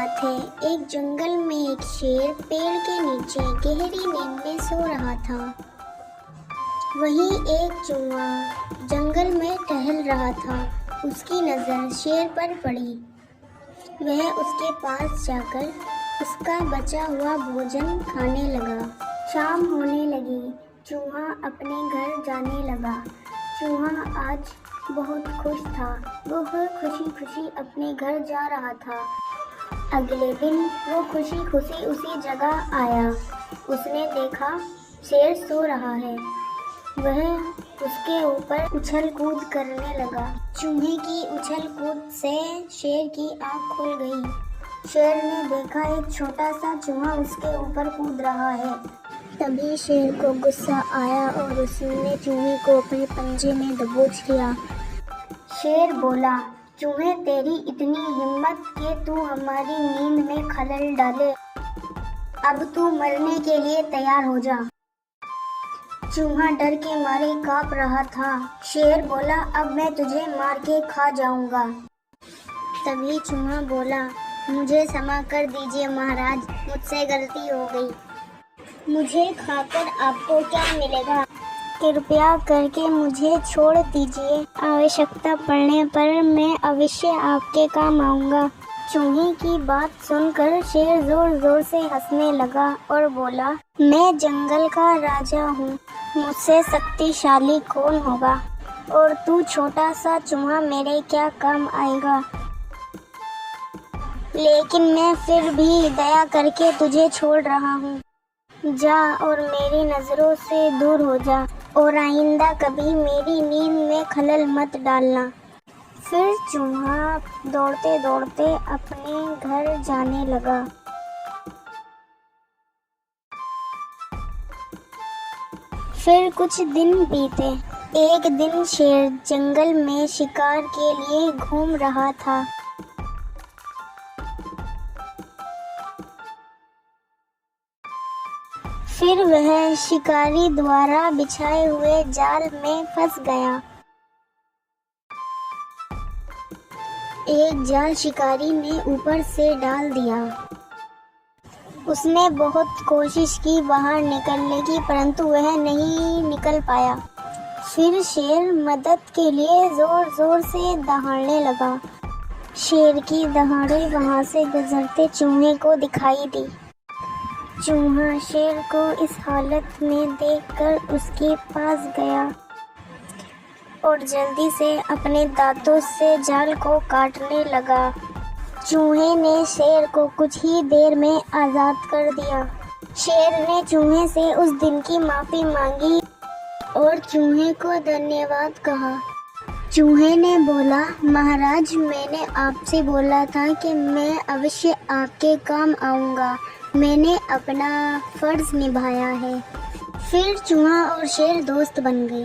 बात है, एक जंगल में एक शेर पेड़ के नीचे गहरी नींद में सो रहा था। वहीं एक चूहा जंगल में टहल रहा था। उसकी नज़र शेर पर पड़ी। वह उसके पास जाकर उसका बचा हुआ भोजन खाने लगा। शाम होने लगी। चूहा अपने घर जाने लगा। चूहा आज बहुत खुश था। वह खुशी खुशी अपने घर जा रहा था। अगले दिन वो खुशी खुशी उसी जगह आया। उसने देखा शेर सो रहा है। वह उसके ऊपर उछल कूद करने लगा। चूहे की उछल कूद से शेर की आँख खुल गई। शेर ने देखा एक छोटा सा चूहा उसके ऊपर कूद रहा है। तभी शेर को गुस्सा आया और उसने चूहे को अपने पंजे में दबोच लिया। शेर बोला, चूहे तेरी इतनी हिम्मत कि तू हमारी नींद में खलल डाले। अब तू मरने के लिए तैयार हो जा। चूहा डर के मारे कांप रहा था। शेर बोला, अब मैं तुझे मार के खा जाऊंगा। तभी चूहा बोला, मुझे क्षमा कर दीजिए महाराज, मुझसे गलती हो गई। मुझे खाकर आपको क्या मिलेगा? कृपया करके मुझे छोड़ दीजिए। आवश्यकता पड़ने पर मैं अवश्य आपके काम आऊँगा। चूहे की बात सुनकर शेर जोर जोर से हंसने लगा और बोला, मैं जंगल का राजा हूँ, मुझसे शक्तिशाली कौन होगा? और तू छोटा सा चूहा मेरे क्या काम आएगा? लेकिन मैं फिर भी दया करके तुझे छोड़ रहा हूँ। जा और मेरी नज़रों से दूर हो जा और आइंदा कभी मेरी नींद में खलल मत डालना। फिर चूहा दौड़ते दौड़ते अपने घर जाने लगा। फिर कुछ दिन बीते। एक दिन शेर जंगल में शिकार के लिए घूम रहा था। फिर वह शिकारी द्वारा बिछाए हुए जाल में फंस गया। एक जाल शिकारी ने ऊपर से डाल दिया। उसने बहुत कोशिश की बाहर निकलने की, परंतु वह नहीं निकल पाया। फिर शेर मदद के लिए जोर जोर से दहाड़ने लगा। शेर की दहाड़े वहां से गुजरते चूहे को दिखाई दी। चूहा शेर को इस हालत में देखकर उसके पास गया और जल्दी से अपने दांतों से जाल को काटने लगा। चूहे ने शेर को कुछ ही देर में आज़ाद कर दिया। शेर ने चूहे से उस दिन की माफ़ी मांगी और चूहे को धन्यवाद कहा। चूहे ने बोला, महाराज, मैंने आपसे बोला था कि मैं अवश्य आपके काम आऊँगा। मैंने अपना फर्ज निभाया है। फिर चूहा और शेर दोस्त बन गए।